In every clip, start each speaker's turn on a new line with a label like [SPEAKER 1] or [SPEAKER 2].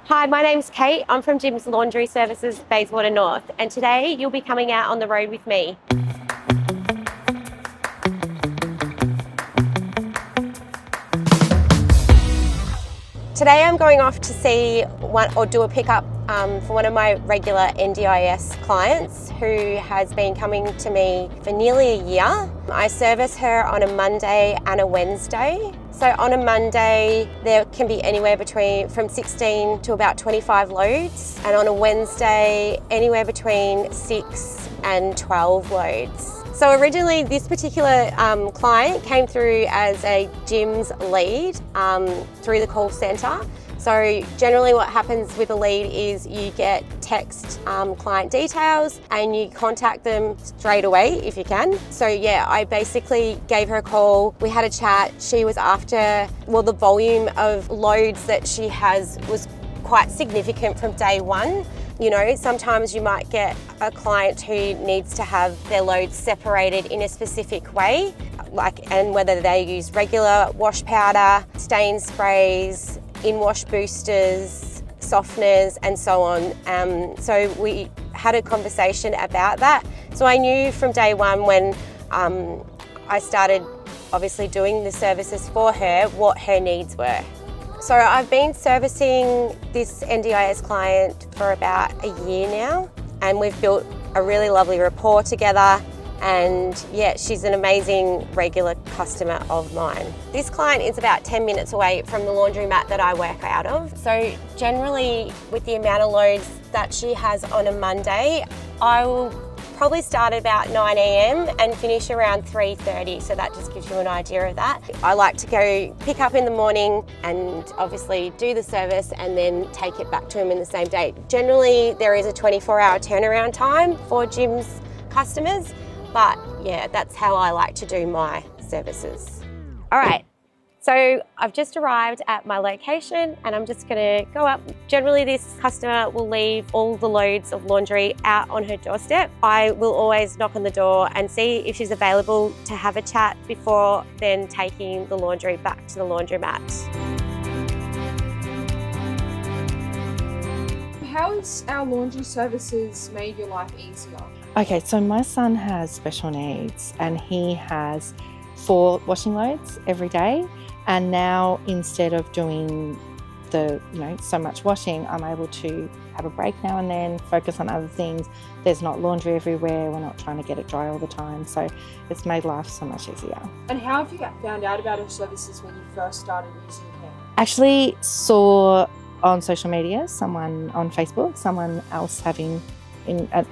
[SPEAKER 1] Hi, my name's Kate. I'm from Jim's Laundry Services, Bayswater North, and today you'll be coming out on the road with me. Today I'm going off to see do a pickup for one of my regular NDIS clients who has been coming to me for nearly a year. I service her on a Monday and a Wednesday. So on a Monday, there can be anywhere from 16 to about 25 loads. And on a Wednesday, anywhere between 6 and 12 loads. So originally this particular client came through as a Jim's lead through the call centre. So generally what happens with a lead is you get text client details and you contact them straight away if you can. So yeah, I basically gave her a call, we had a chat. She was after, the volume of loads that she has was quite significant from day one. You know, sometimes you might get a client who needs to have their loads separated in a specific way, and whether they use regular wash powder, stain sprays, in-wash boosters, softeners, and so on. So we had a conversation about that. So I knew from day one when I started obviously doing the services for her, what her needs were. So I've been servicing this NDIS client for about a year now, and we've built a really lovely rapport together. And yeah, she's an amazing regular customer of mine. This client is about 10 minutes away from the laundromat that I work out of. So generally with the amount of loads that she has on a Monday, I will probably start at about 9 a.m. and finish around 3:30. So that just gives you an idea of that. I like to go pick up in the morning and obviously do the service and then take it back to them in the same day. Generally, there is a 24-hour turnaround time for Jim's customers. But yeah, that's how I like to do my services. All right, so I've just arrived at my location and I'm just gonna go up. Generally, this customer will leave all the loads of laundry out on her doorstep. I will always knock on the door and see if she's available to have a chat before then taking the laundry back to the laundromat.
[SPEAKER 2] How has our laundry services made your life easier?
[SPEAKER 3] Okay, so my son has special needs and he has 4 washing loads every day. And now instead of doing so much washing, I'm able to have a break now and then, focus on other things. There's not laundry everywhere. We're not trying to get it dry all the time. So it's made life so much easier.
[SPEAKER 2] And how have you found out about our services when you first started using them?
[SPEAKER 3] Actually saw on social media, someone on Facebook, someone else having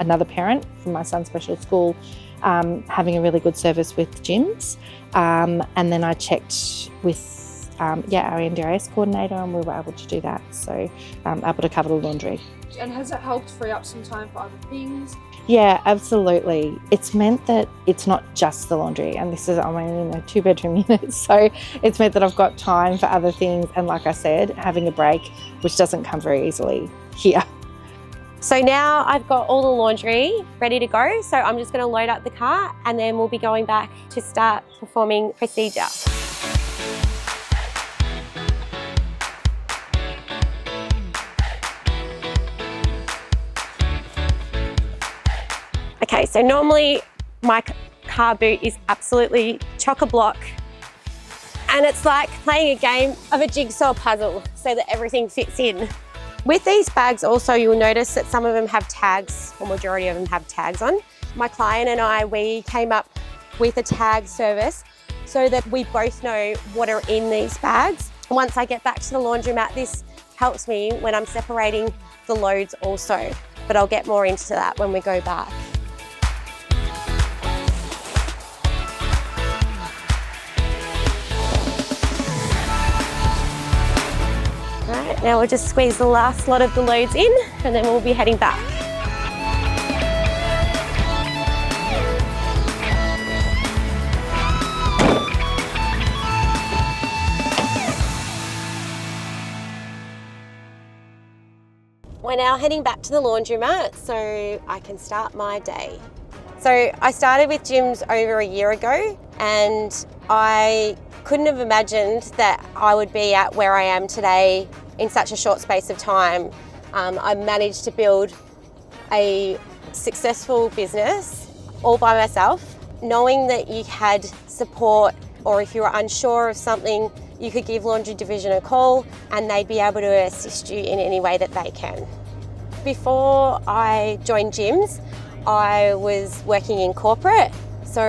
[SPEAKER 3] another parent from my son's special school having a really good service with Jim's, and then I checked with our NDIS coordinator and we were able to do that, so able to cover the laundry.
[SPEAKER 2] And has it helped free up some time for other things?
[SPEAKER 3] Yeah, absolutely. It's meant that it's not just the laundry, and this is, I'm in a 2-bedroom unit, so it's meant that I've got time for other things, and like I said, having a break, which doesn't come very easily here.
[SPEAKER 1] So now I've got all the laundry ready to go. So I'm just gonna load up the car and then we'll be going back to start performing procedure. Okay, so normally my car boot is absolutely chock-a-block, and it's like playing a game of a jigsaw puzzle so that everything fits in. With these bags also, you'll notice that some of them have tags, or majority of them have tags on. My client and I, we came up with a tag service so that we both know what are in these bags. Once I get back to the laundromat, this helps me when I'm separating the loads also, but I'll get more into that when we go back. Right, now we'll just squeeze the last lot of the loads in and then we'll be heading back. We're now heading back to the laundromat so I can start my day. So I started with Jim's over a year ago and I couldn't have imagined that I would be at where I am today in such a short space of time, I managed to build a successful business all by myself, knowing that you had support, or if you were unsure of something, you could give Laundry Division a call and they'd be able to assist you in any way that they can. Before I joined Jim's, I was working in corporate. So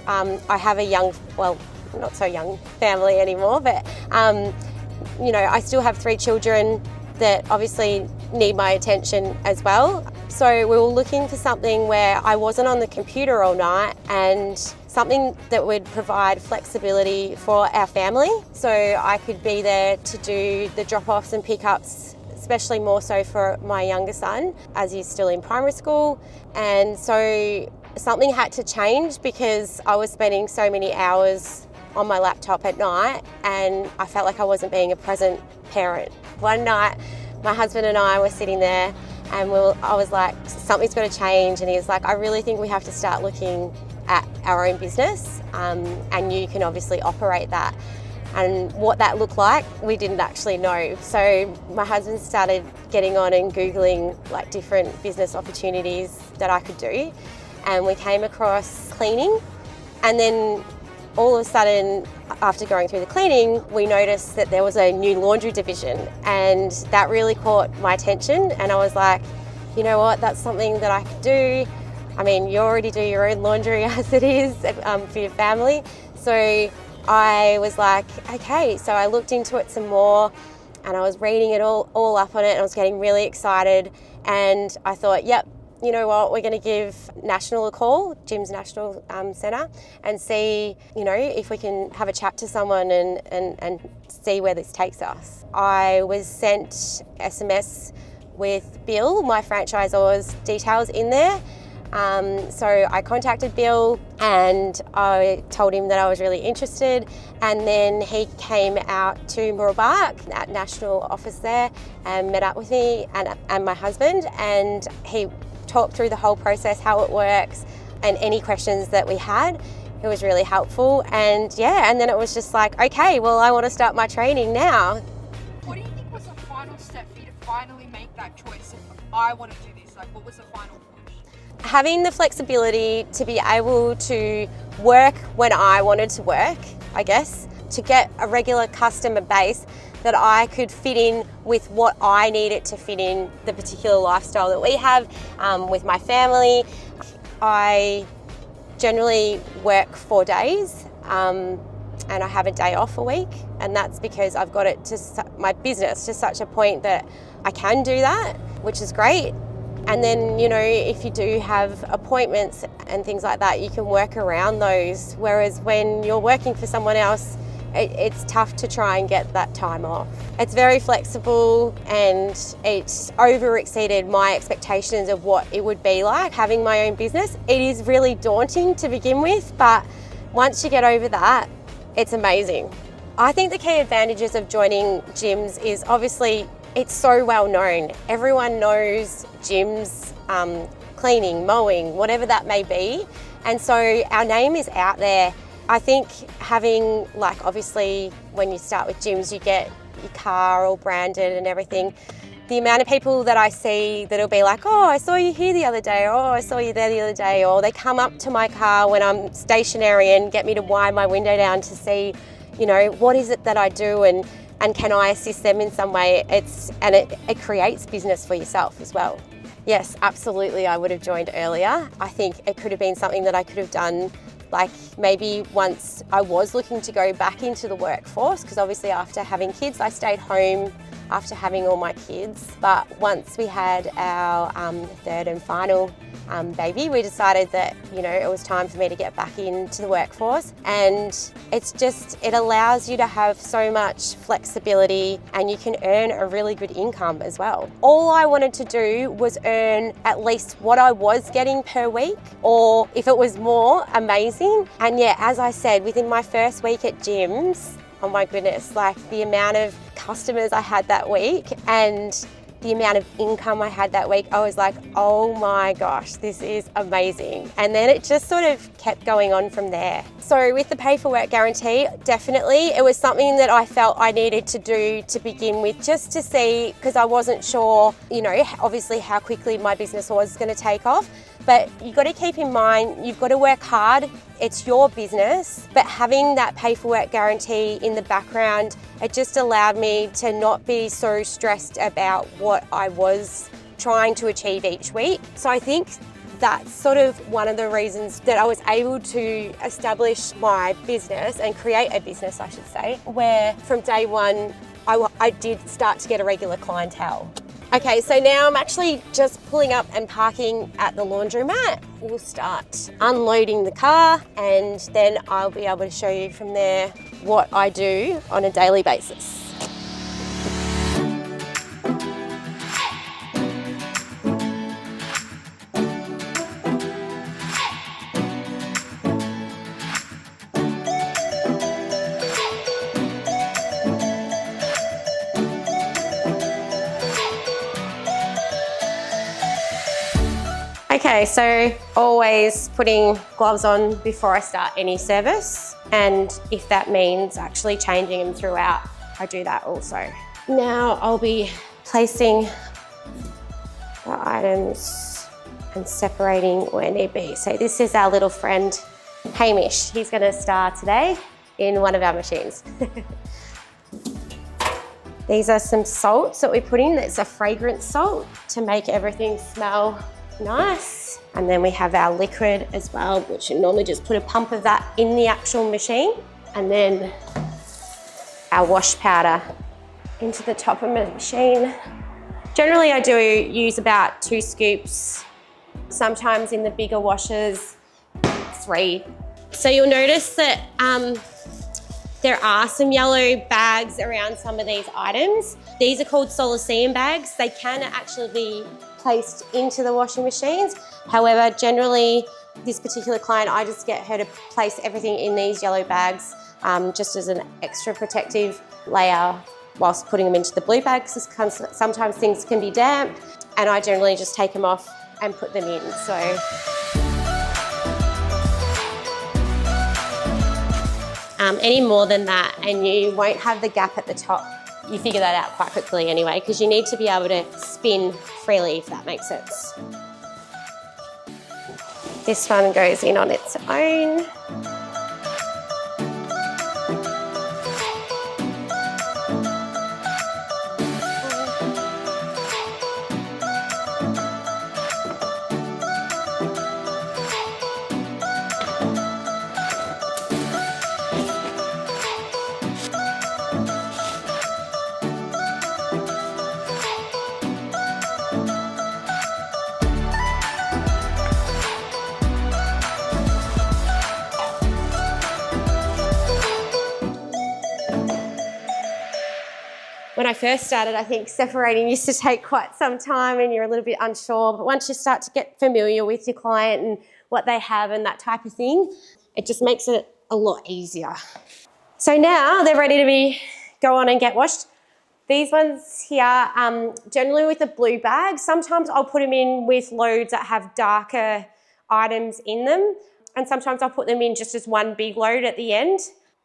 [SPEAKER 1] I have a young, well, not so young family anymore, but I still have 3 children that obviously need my attention as well. So we were looking for something where I wasn't on the computer all night, and something that would provide flexibility for our family. So I could be there to do the drop-offs and pick-ups, especially more so for my younger son, as he's still in primary school. And so something had to change because I was spending so many hours on my laptop at night and I felt like I wasn't being a present parent. One night, my husband and I were sitting there and I was like, something's got to change. And he was like, I really think we have to start looking at our own business, and you can obviously operate that. And what that looked like, we didn't actually know. So my husband started getting on and Googling like different business opportunities that I could do. And we came across cleaning. And then all of a sudden, after going through the cleaning, we noticed that there was a new laundry division, and that really caught my attention. And I was like, you know what, that's something that I could do. I mean, you already do your own laundry as it is for your family. So I was like, okay. So I looked into it some more and I was reading it all up on it, and I was getting really excited. And I thought, yep, you know what, we're going to give National a call, Jim's National Centre, and see, if we can have a chat to someone and see where this takes us. I was sent SMS with Bill, my franchisor's details in there. So I contacted Bill and I told him that I was really interested, and then he came out to Mooroolbark at National office there and met up with me and my husband, and he talked through the whole process, how it works, and any questions that we had. It was really helpful, and then it was just like, okay, well, I want to start my training now.
[SPEAKER 2] What do you think was the final step for you to finally make that choice of, I want to do this? Like, what was the final push?
[SPEAKER 1] Having the flexibility to be able to work when I wanted to work, I guess, to get a regular customer base that I could fit in with what I needed to fit in the particular lifestyle that we have with my family. I generally work 4 days and I have a day off a week, and that's because I've got it to my business to such a point that I can do that, which is great. And then, if you do have appointments and things like that, you can work around those. Whereas when you're working for someone else, it's tough to try and get that time off. It's very flexible, and it's over exceeded my expectations of what it would be like having my own business. It is really daunting to begin with, but once you get over that, it's amazing. I think the key advantages of joining Jim's is obviously it's so well known. Everyone knows Jim's cleaning, mowing, whatever that may be. And so our name is out there. I think having, obviously when you start with Jim's, you get your car all branded and everything. The amount of people that I see that'll be like, oh, I saw you here the other day, or oh, I saw you there the other day, or they come up to my car when I'm stationary and get me to wind my window down to see, what is it that I do and can I assist them in some way. It creates business for yourself as well. Yes, absolutely, I would have joined earlier. I think it could have been something that I could have done maybe once I was looking to go back into the workforce, because obviously after having kids, I stayed home after having all my kids. But once we had our third and final baby, we decided that, it was time for me to get back into the workforce. And it allows you to have so much flexibility, and you can earn a really good income as well. All I wanted to do was earn at least what I was getting per week, or if it was more, amazing. And as I said, within my first week at Jim's, oh my goodness, the amount of customers I had that week, and the amount of income I had that week, I was like, oh my gosh, this is amazing. And then it just sort of kept going on from there. So with the pay for work guarantee, definitely it was something that I felt I needed to do to begin with, just to see, because I wasn't sure, you know, obviously how quickly my business was going to take off. But you've got to keep in mind, you've got to work hard. It's your business, but having that pay for work guarantee in the background, it just allowed me to not be so stressed about what I was trying to achieve each week. So I think that's sort of one of the reasons that I was able to establish my business and create a business, I should say, where from day one, I did start to get a regular clientele. Okay, so now I'm actually just pulling up and parking at the laundromat. We'll start unloading the car and then I'll be able to show you from there what I do on a daily basis. Okay, so always putting gloves on before I start any service, and if that means actually changing them throughout, I do that also. Now I'll be placing the items and separating where need be. So this is our little friend, Hamish. He's gonna start today in one of our machines. These are some salts that we put in. It's a fragrance salt to make everything smell nice. And then we have our liquid as well, which you normally just put a pump of that in the actual machine. And then our wash powder into the top of the machine. Generally I do use about 2 scoops. Sometimes in the bigger washers, 3. So you'll notice that there are some yellow bags around some of these items. These are called Solaceum bags. They can actually be placed into the washing machines. However, generally, this particular client, I just get her to place everything in these yellow bags just as an extra protective layer whilst putting them into the blue bags. Sometimes things can be damp and I generally just take them off and put them in. So. Any more than that and you won't have the gap at the top. You figure that out quite quickly anyway, because you need to be able to spin freely, if that makes sense. This one goes in on its own. When I first started, I think separating used to take quite some time and you're a little bit unsure, but once you start to get familiar with your client and what they have and that type of thing, it just makes it a lot easier. So now they're ready to go on and get washed. These ones here, generally with a blue bag, sometimes I'll put them in with loads that have darker items in them, and sometimes I'll put them in just as one big load at the end.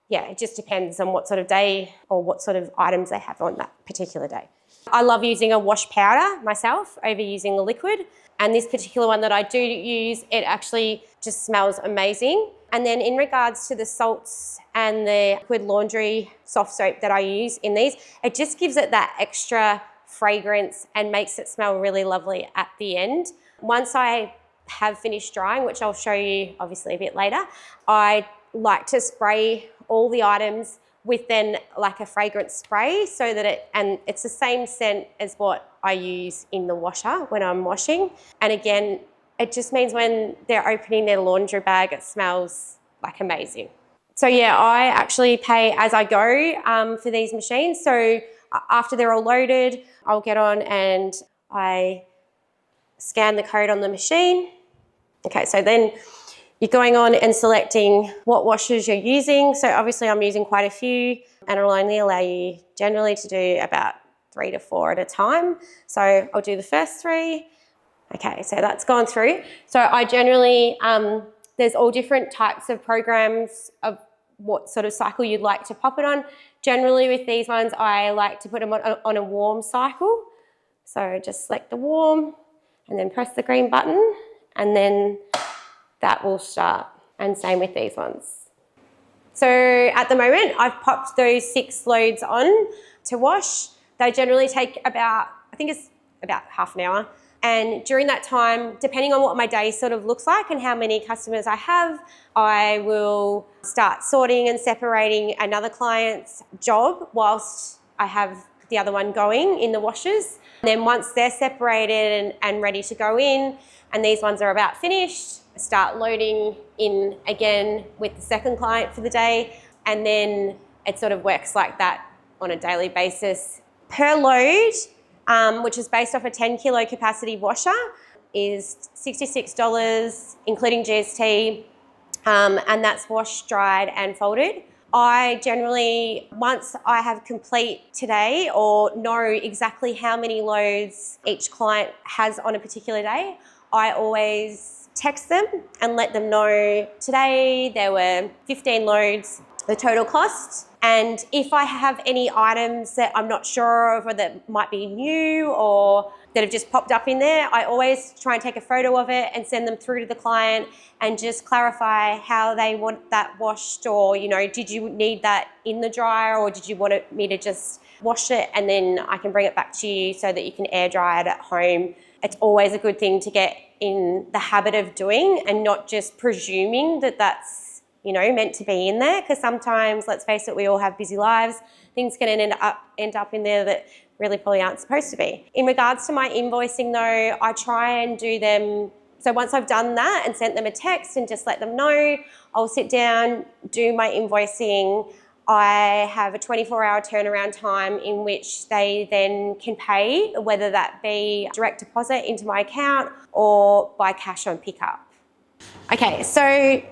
[SPEAKER 1] Yeah, it just depends on what sort of day or what sort of items they have on that particular day. I love using a wash powder myself over using the liquid. And this particular one that I do use, it actually just smells amazing. And then in regards to the salts and the liquid laundry soft soap that I use in these, it just gives it that extra fragrance and makes it smell really lovely at the end. Once I have finished drying, which I'll show you obviously a bit later, I like to spray all the items with then like a fragrance spray so that it's the same scent as what I use in the washer when I'm washing. And again, it just means when they're opening their laundry bag, it smells like amazing. So yeah, I actually pay as I go for these machines. So after they're all loaded, I'll get on and I scan the code on the machine. Okay, so then you're going on and selecting what washers you're using. So obviously I'm using quite a few and it'll only allow you generally to do about 3 to 4 at a time. So I'll do the first 3. Okay, so that's gone through. So I generally, there's all different types of programs of what sort of cycle you'd like to pop it on. Generally with these ones, I like to put them on a warm cycle. So just select the warm and then press the green button and then that will start. And same with these ones. So at the moment, I've popped those 6 loads on to wash. They generally take about, I think it's about half an hour. And during that time, depending on what my day sort of looks like and how many customers I have, I will start sorting and separating another client's job whilst I have the other one going in the washers. And then once they're separated and ready to go in, and these ones are about finished, I start loading in again with the second client for the day. And then it sort of works like that on a daily basis. Per load, which is based off a 10 kilo capacity washer, is $66, including GST, and that's washed, dried and folded. I generally, once I have complete today or know exactly how many loads each client has on a particular day, I always text them and let them know today there were 15 loads, the total cost. And if I have any items that I'm not sure of or that might be new or that have just popped up in there, I always try and take a photo of it and send them through to the client and just clarify how they want that washed, or, you know, did you need that in the dryer or did you want me to just wash it and then I can bring it back to you so that you can air dry it at home. It's always a good thing to get in the habit of doing and not just presuming that that's, you know, meant to be in there, because sometimes, let's face it, we all have busy lives. Things can end up in there that really probably aren't supposed to be. In regards to my invoicing though, I try and do them, so once I've done that and sent them a text and just let them know, I'll sit down, do my invoicing. I have a 24-hour turnaround time in which they then can pay, whether that be direct deposit into my account or by cash on pickup. Okay, so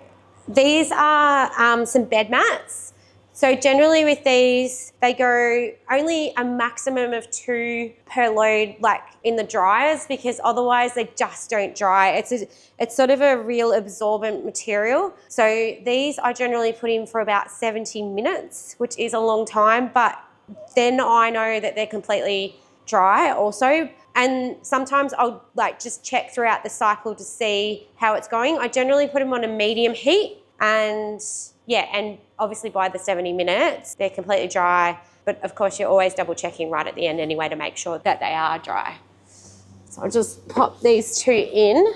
[SPEAKER 1] these are some bed mats. So generally with these, they go only a maximum of 2 per load, like in the dryers, because otherwise they just don't dry. It's sort of a real absorbent material. So these I generally put in for about 70 minutes, which is a long time, but then I know that they're completely dry also. And sometimes I'll like just check throughout the cycle to see how it's going. I generally put them on a medium heat and yeah, and obviously by the 70 minutes, they're completely dry. But of course you're always double checking right at the end anyway to make sure that they are dry. So I'll just pop these 2 in.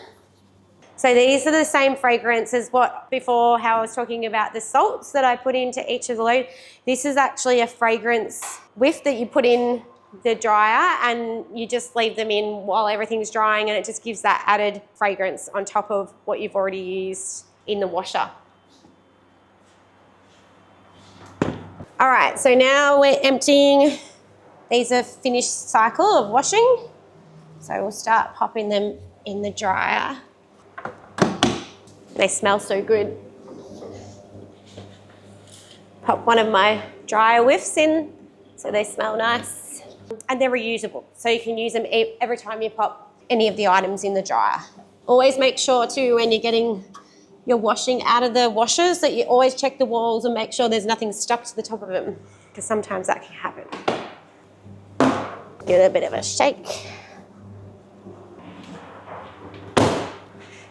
[SPEAKER 1] So these are the same fragrance as what before, how I was talking about the salts that I put into each of the load. This is actually a fragrance whiff that you put in the dryer and you just leave them in while everything's drying, and it just gives that added fragrance on top of what you've already used in the washer. All right, so now we're emptying. These are finished cycle of washing. So we'll start popping them in the dryer. They smell so good. Pop one of my dryer whiffs in so they smell nice. And they're reusable, so you can use them every time you pop any of the items in the dryer. Always make sure too, when you're getting your washing out of the washers, that you always check the walls and make sure there's nothing stuck to the top of them, because sometimes that can happen. Give it a bit of a shake.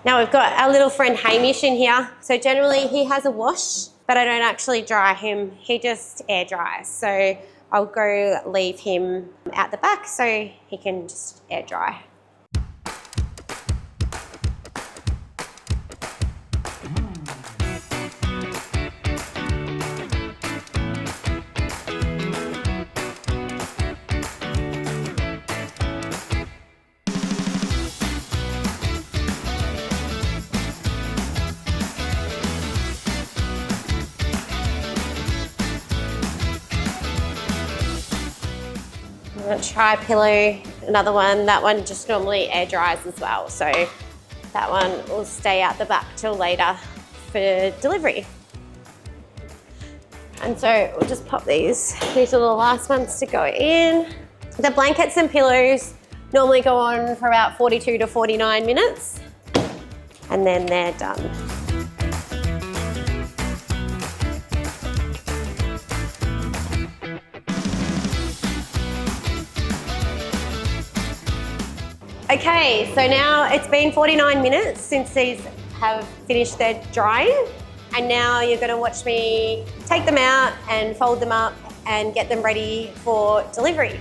[SPEAKER 1] Now we've got our little friend Hamish in here. So generally he has a wash, but I don't actually dry him. He just air dries. So I'll go leave him out the back so he can just air dry. Tri-pillow, another one. That one just normally air dries as well, so that one will stay out the back till later for delivery. And so we'll just pop these. These are the last ones to go in. The blankets and pillows normally go on for about 42 to 49 minutes, and then they're done. Okay, so now it's been 49 minutes since these have finished their drying, and now you're going to watch me take them out and fold them up and get them ready for delivery.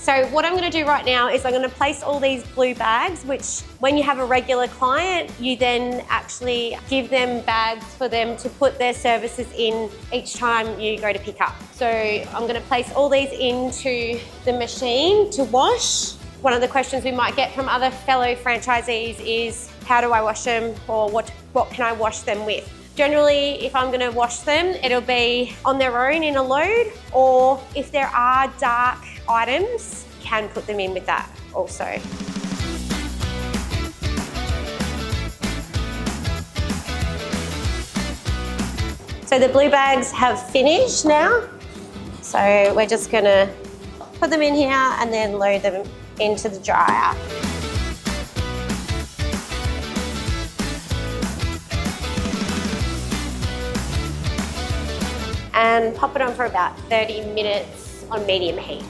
[SPEAKER 1] So what I'm going to do right now is I'm going to place all these blue bags, which when you have a regular client, you then actually give them bags for them to put their services in each time you go to pick up. So I'm going to place all these into the machine to wash. One of the questions we might get from other fellow franchisees is, how do I wash them, or what can I wash them with? Generally, if I'm going to wash them, it'll be on their own in a load, or if there are dark items, can put them in with that also. So the blue bags have finished now. So we're just going to put them in here and then load them into the dryer. And pop it on for about 30 minutes on medium heat.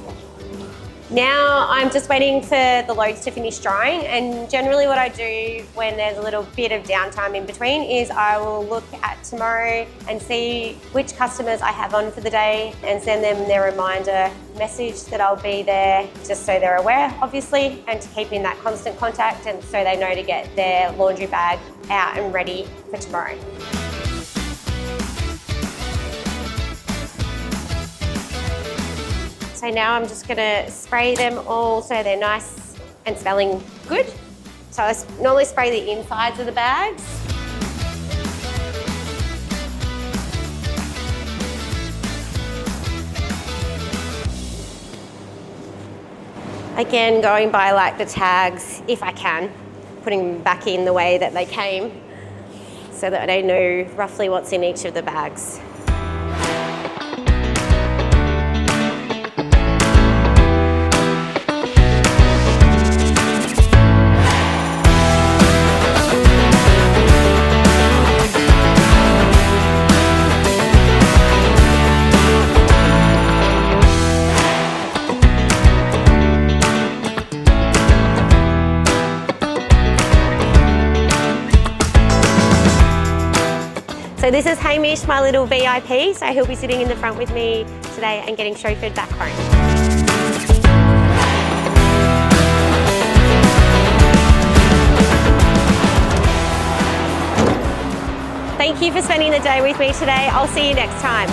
[SPEAKER 1] Now I'm just waiting for the loads to finish drying, and generally what I do when there's a little bit of downtime in between is I will look at tomorrow and see which customers I have on for the day and send them their reminder message that I'll be there, just so they're aware, obviously, and to keep in that constant contact, and so they know to get their laundry bag out and ready for tomorrow. So now I'm just going to spray them all so they're nice and smelling good. So I normally spray the insides of the bags. Again, going by like the tags, if I can, putting them back in the way that they came so that I know roughly what's in each of the bags. So this is Hamish, my little VIP, so he'll be sitting in the front with me today and getting chauffeured back home. Thank you for spending the day with me today. I'll see you next time.